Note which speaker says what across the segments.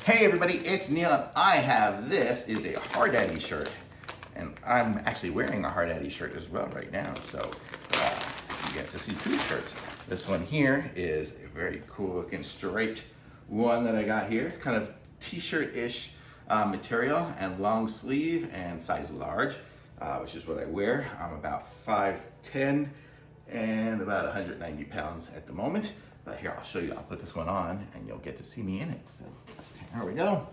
Speaker 1: Hey everybody, it's Neil and I have this is a Hardaddy shirt. And I'm actually wearing a Hardaddy shirt as well right now. So you get to see two shirts. This one here is a very cool looking striped one that I got here. It's kind of t-shirt-ish material and long sleeve and size large, which is what I wear. I'm about 5'10" and about 190 pounds at the moment. But here, I'll show you. I'll put this one on and you'll get to see me in it. So, there we go.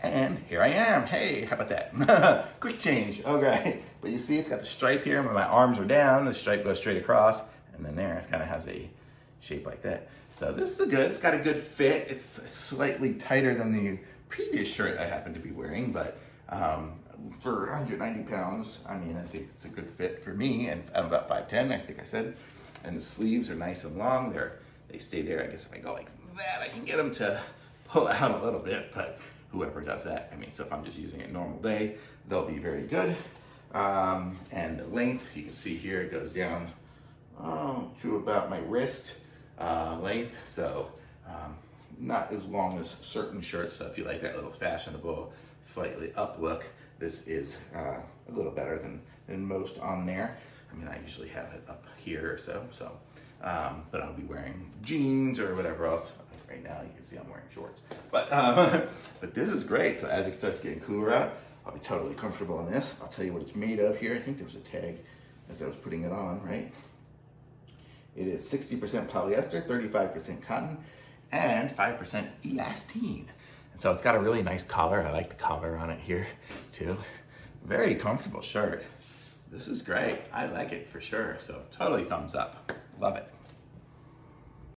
Speaker 1: And here I am. Hey, how about that? Quick change. Okay. But you see, it's got the stripe here. When my arms are down, the stripe goes straight across. And then there, it kind of has a shape like that. So this is good. It's got a good fit. It's slightly tighter than the previous shirt I happen to be wearing, but for 190 pounds, I mean, I think it's a good fit for me. And I'm about 5'10", I think I said. And the sleeves are nice and long. They stay there. I guess if I go like that, I can get them to pull out a little bit, but whoever does that, I mean, so if I'm just using it normal day, they'll be very good. And the length, you can see here, it goes down to about my wrist length. So not as long as certain shirts. So if you like that little fashionable, slightly up look, this is a little better than most on there. I mean, I usually have it up here or so. But I'll be wearing jeans or whatever else. Right now, you can see I'm wearing shorts. But this is great. So as it starts getting cooler out, I'll be totally comfortable in this. I'll tell you what it's made of here. I think there was a tag as I was putting it on, right? It is 60% polyester, 35% cotton, and 5% elastine. And so it's got a really nice collar. I like the collar on it here too. Very comfortable shirt. This is great. I like it for sure. So totally thumbs up. Love it.